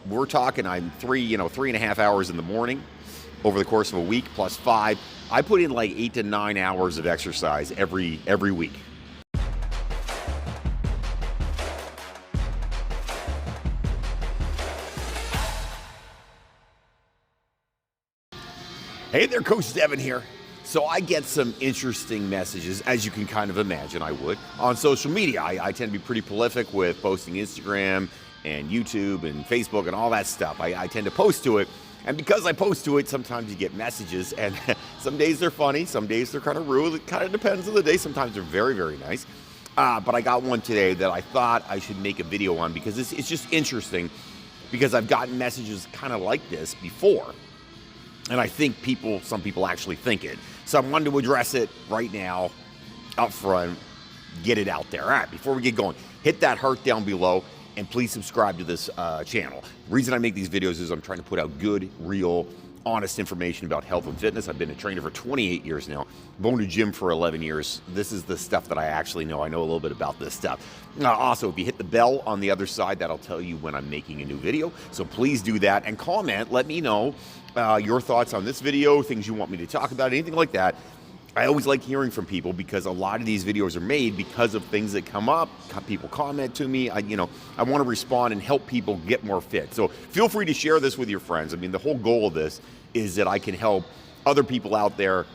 we're talking I'm 3.5 hours in the morning over the course of a week plus 5. I put in like 8 to 9 hours of exercise every week. Hey there, Coach Devin here. So I get some interesting messages, as you can kind of imagine I would, on social media. I tend to be pretty prolific with posting Instagram and YouTube and Facebook and all that stuff. I tend to post to it. And because I post to it, sometimes you get messages. And some days they're funny, some days they're kind of rude. It kind of depends on the day. Sometimes they're very, very nice. But I got one today that I thought I should make a video on because it's just interesting because I've gotten messages kind of like this before. And I think some people actually think it. So I wanted to address it right now, up front, get it out there. All right, before we get going, hit that heart down below, and please subscribe to this channel. The reason I make these videos is I'm trying to put out good, real, honest information about health and fitness. I've been a trainer for 28 years now. I've owned a gym for 11 years. This is the stuff that I actually know. I know a little bit about this stuff. Also, if you hit the bell on the other side, that'll tell you when I'm making a new video. So please do that and comment. Let me know your thoughts on this video, things you want me to talk about, anything like that. I always like hearing from people because a lot of these videos are made because of things that come up. People comment to me. I want to respond and help people get more fit. So feel free to share this with your friends. I mean, the whole goal of this is that I can help other people out there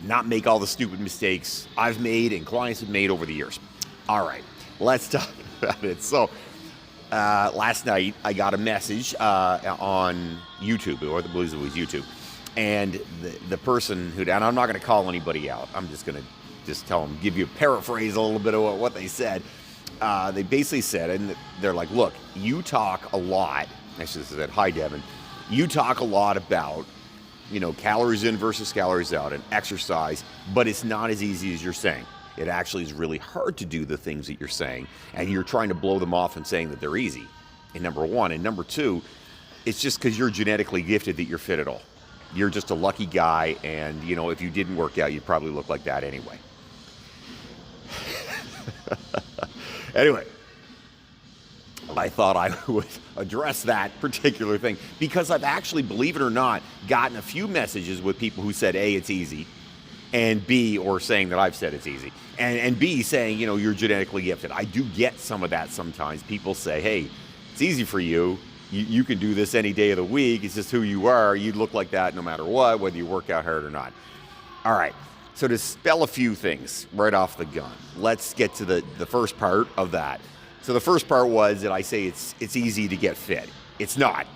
not make all the stupid mistakes I've made and clients have made over the years. All right, let's talk about it. So last night I got a message on YouTube, or the blues it was YouTube. And the person and I'm not going to call anybody out. I'm just going to tell them, give you a paraphrase a little bit of what they said. They basically said, and they're like, look, you talk a lot. Actually, they said, hi, Devin. You talk a lot about, calories in versus calories out and exercise, but it's not as easy as you're saying. It actually is really hard to do the things that you're saying, and you're trying to blow them off and saying that they're easy, and number one. And number two, it's just because you're genetically gifted that you're fit at all. You're just a lucky guy, and if you didn't work out, you'd probably look like that anyway. Anyway, I thought I would address that particular thing because I've actually, believe it or not, gotten a few messages with people who said, A, it's easy, and B, or saying that I've said it's easy, and B, saying, you're genetically gifted. I do get some of that sometimes. People say, hey, it's easy for you. You can do this any day of the week. It's just who you are. You look like that no matter what, whether you work out hard or not. All right, so to spell a few things right off the gun, let's get to the first part of that. So the first part was that I say it's easy to get fit. It's not.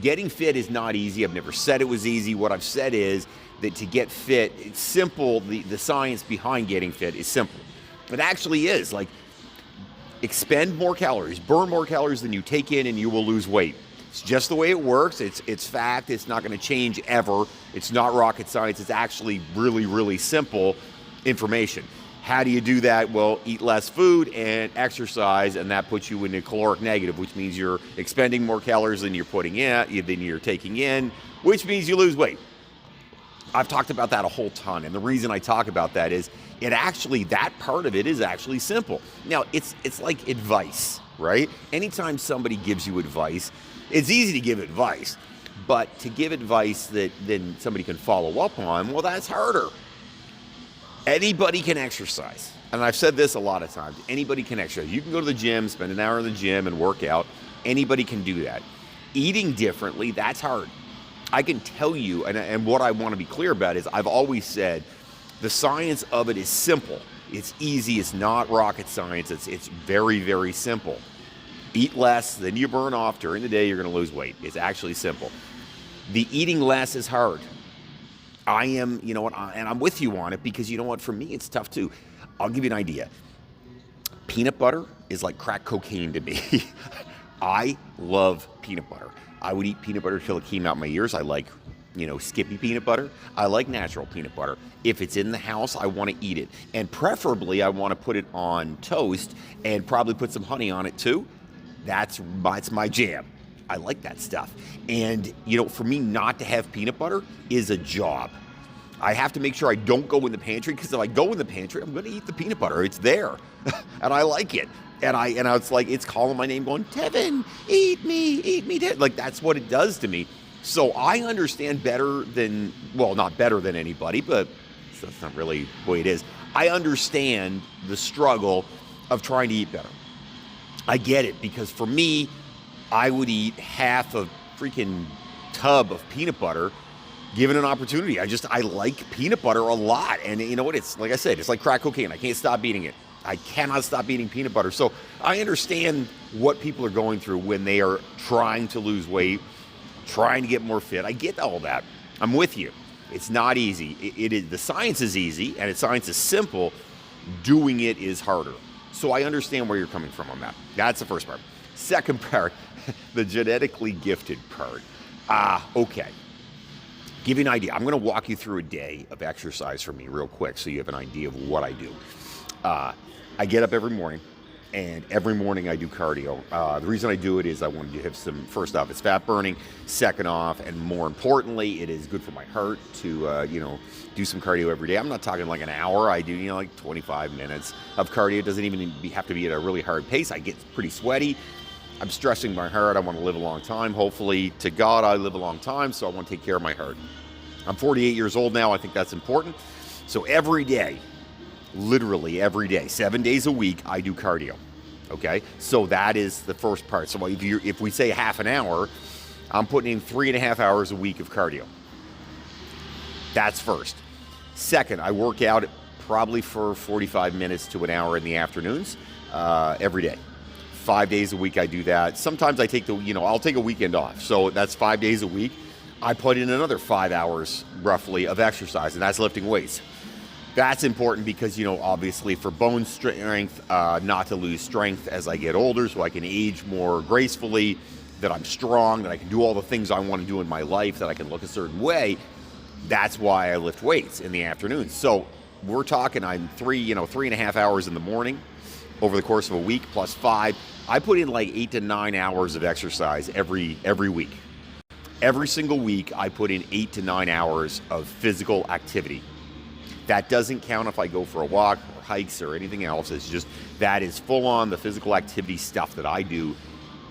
Getting fit is not easy. I've never said it was easy. What I've said is that to get fit, it's simple. The science behind getting fit is simple. It actually is. Like, expend more calories, burn more calories than you take in, and you will lose weight. It's just the way it works. It's fact. It's not going to change ever. It's not rocket science. It's actually really, really simple information. How do you do that? Well, eat less food and exercise, and that puts you in a caloric negative, which means you're expending more calories than you're putting in, than you're taking in, which means you lose weight. I've talked about that a whole ton, and the reason I talk about that is that part of it is actually simple. Now, it's like advice, right? Anytime somebody gives you advice, it's easy to give advice, but to give advice that then somebody can follow up on, well, that's harder. Anybody can exercise, and I've said this a lot of times. Anybody can exercise. You can go to the gym, spend an hour in the gym and work out. Anybody can do that. Eating differently, that's hard. I can tell you, and what I want to be clear about is I've always said the science of it is simple. It's easy. It's not rocket science. It's very, very simple. Eat less than you burn off during the day. You're going to lose weight. It's actually simple. The eating less is hard. I am, and I'm with you on it because for me, it's tough too. I'll give you an idea. Peanut butter is like crack cocaine to me. I love peanut butter. I would eat peanut butter till it came out my ears. I like, Skippy peanut butter. I like natural peanut butter. If it's in the house, I want to eat it. And preferably, I want to put it on toast and probably put some honey on it too. That's my jam. I like that stuff. And, for me not to have peanut butter is a job. I have to make sure I don't go in the pantry, because if I go in the pantry, I'm going to eat the peanut butter. It's there, and I like it. And it's like it's calling my name, going, Tevin, eat me, Tevin. Like, that's what it does to me. So I understand better than, well, not better than anybody, but that's not really the way it is. I understand the struggle of trying to eat better. I get it, because for me, I would eat half a freaking tub of peanut butter given an opportunity. I like peanut butter a lot. And you know what? It's like I said, it's like crack cocaine. I can't stop eating it. I cannot stop eating peanut butter. So I understand what people are going through when they are trying to lose weight, trying to get more fit. I get all that. I'm with you. It's not easy. It is, the science is easy, and the science is simple. Doing it is harder. So I understand where you're coming from on that. That's the first part. Second part, the genetically gifted part. Okay. Give you an idea. I'm going to walk you through a day of exercise for me real quick so you have an idea of what I do. I get up every morning, and every morning I do cardio. The reason I do it is I want to have some, first off, it's fat burning. Second off, and more importantly, it is good for my heart to, do some cardio every day. I'm not talking like an hour. I do, like 25 minutes of cardio. It doesn't even have to be at a really hard pace. I get pretty sweaty. I'm stressing my heart. I want to live a long time. Hopefully, to God, I live a long time, so I want to take care of my heart. I'm 48 years old now. I think that's important. So every day, literally every day, 7 days a week, I do cardio. Okay? So that is the first part. So if we say half an hour, I'm putting in 3.5 hours a week of cardio. That's first. Second, I work out probably for 45 minutes to an hour in the afternoons every day. 5 days a week I do that. Sometimes I take I'll take a weekend off. So that's 5 days a week. I put in another 5 hours roughly of exercise, and that's lifting weights. That's important because, obviously for bone strength, not to lose strength as I get older, so I can age more gracefully, that I'm strong, that I can do all the things I want to do in my life, that I can look a certain way. That's why I lift weights in the afternoon. So we're talking, I'm 3.5 hours in the morning over the course of a week plus 5. I put in like 8 to 9 hours of exercise every week. Every single week, I put in 8 to 9 hours of physical activity. That doesn't count if I go for a walk or hikes or anything else. It's just, that is full on the physical activity stuff that I do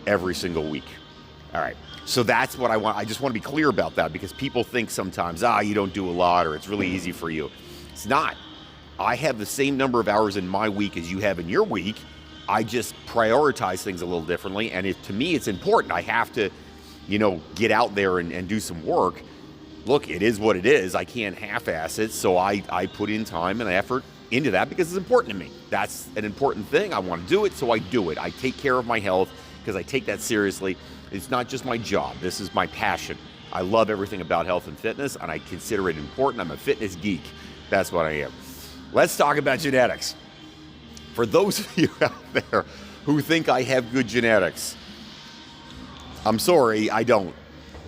every single week. All right. So that's what I want. I just want to be clear about that, because people think sometimes, you don't do a lot, or it's really easy for you. It's not. I have the same number of hours in my week as you have in your week. I just prioritize things a little differently. And to me, it's important. I have to, get out there and do some work. Look, it is what it is. I can't half-ass it. So I put in time and effort into that because it's important to me. That's an important thing. I want to do it, so I do it. I take care of my health because I take that seriously. It's not just my job. This is my passion. I love everything about health and fitness, and I consider it important. I'm a fitness geek. That's what I am. Let's talk about genetics. For those of you out there who think I have good genetics, I'm sorry, I don't.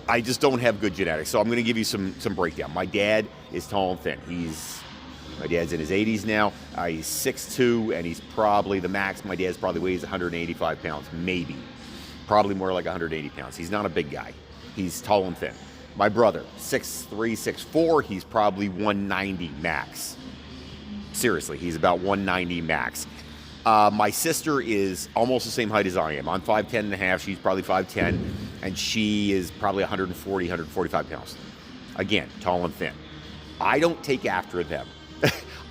I just don't have good genetics. So I'm going to give you some breakdown. My dad is tall and thin. My dad's in his 80s now. He's 6'2", and he's probably the max. My dad's probably weighs 185 pounds, maybe. Probably more like 180 pounds. He's not a big guy. He's tall and thin. My brother, 6'3", 6'4", he's probably 190 max. Seriously, he's about 190 max. My sister is almost the same height as I am. I'm 5'10 and a half. She's probably 5'10", and she is probably 140, 145 pounds. Again, tall and thin. I don't take after them.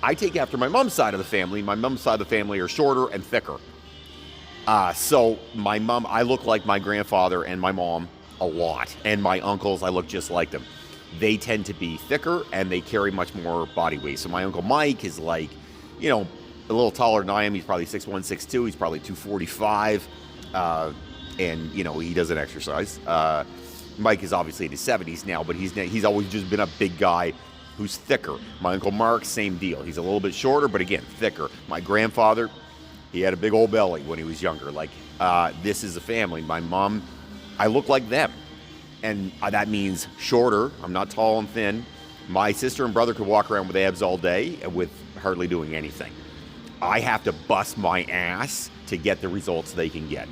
I take after my mom's side of the family. My mom's side of the family are shorter and thicker. So my mom, I look like my grandfather and my mom a lot. And my uncles, I look just like them. They tend to be thicker and they carry much more body weight. So my Uncle Mike is like, a little taller than I am. He's probably 6'1", 6'2". He's probably 245. And, he doesn't exercise. Mike is obviously in his 70s now, but he's always just been a big guy who's thicker. My Uncle Mark, same deal. He's a little bit shorter, but again, thicker. My grandfather, he had a big old belly when he was younger. This is a family. My mom, I look like them. And that means shorter. I'm not tall and thin. My sister and brother could walk around with abs all day with hardly doing anything. I have to bust my ass to get the results they can get.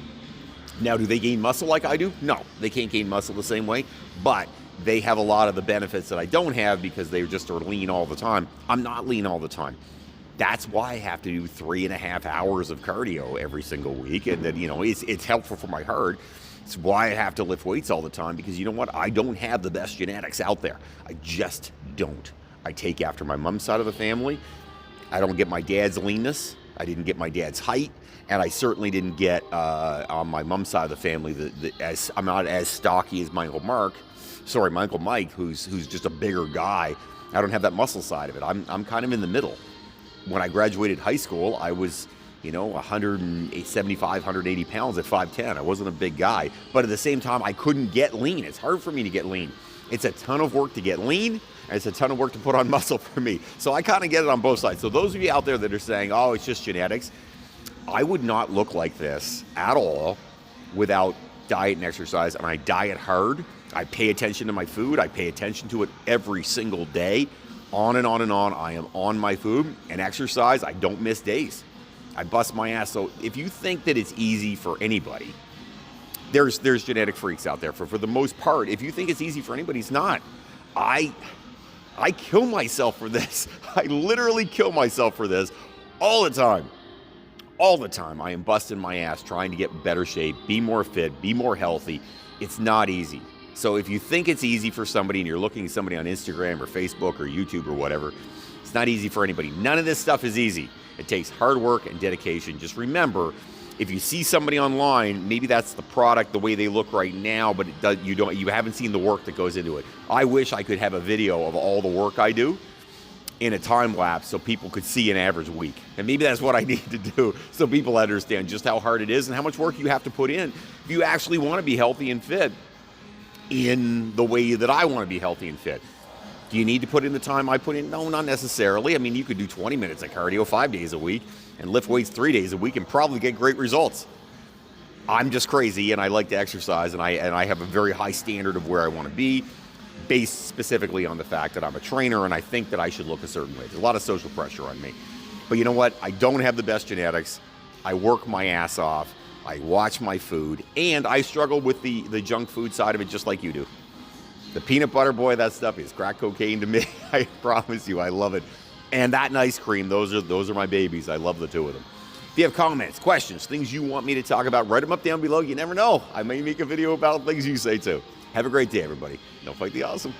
Now, do they gain muscle like I do? No, they can't gain muscle the same way. But they have a lot of the benefits that I don't have because they just are lean all the time. I'm not lean all the time. That's why I have to do 3.5 hours of cardio every single week. And then, it's helpful for my heart. It's why I have to lift weights all the time, because you know what? I don't have the best genetics out there. I just don't. I take after my mom's side of the family. I don't get my dad's leanness. I didn't get my dad's height. And I certainly didn't get, on my mom's side of the family, I'm not as stocky as Uncle Mike, who's just a bigger guy. I don't have that muscle side of it. I'm kind of in the middle. When I graduated high school, I was, 175, 180 pounds at 5'10". I wasn't a big guy, but at the same time, I couldn't get lean. It's hard for me to get lean. It's a ton of work to get lean, and it's a ton of work to put on muscle for me. So I kind of get it on both sides. So those of you out there that are saying, oh, it's just genetics, I would not look like this at all without diet and exercise, and I diet hard. I pay attention to my food. I pay attention to it every single day. On and on and on. I am on my food and exercise. I don't miss days. I bust my ass. So if you think that it's easy for anybody, there's genetic freaks out there. For the most part, if you think it's easy for anybody, it's not. I kill myself for this. I literally kill myself for this all the time. All the time. I am busting my ass trying to get better shape, be more fit, be more healthy. It's not easy. So if you think it's easy for somebody and you're looking at somebody on Instagram or Facebook or YouTube or whatever, it's not easy for anybody. None of this stuff is easy. It takes hard work and dedication. Just remember, if you see somebody online, maybe that's the product, the way they look right now, but you haven't seen the work that goes into it. I wish I could have a video of all the work I do in a time lapse so people could see an average week. And maybe that's what I need to do so people understand just how hard it is and how much work you have to put in if you actually want to be healthy and fit in the way that I want to be healthy and fit. Do you need to put in the time I put in? No, not necessarily. I mean, you could do 20 minutes of cardio 5 days a week and lift weights 3 days a week and probably get great results. I'm just crazy and I like to exercise, and I have a very high standard of where I want to be, based specifically on the fact that I'm a trainer and I think that I should look a certain way. There's a lot of social pressure on me. But you know what? I don't have the best genetics. I work my ass off. I watch my food, and I struggle with the junk food side of it just like you do. The peanut butter, boy, that stuff is crack cocaine to me. I promise you, I love it. And that and ice cream, those are my babies. I love the two of them. If you have comments, questions, things you want me to talk about, write them up down below. You never know. I may make a video about things you say too. Have a great day, everybody. Don't fight the awesome.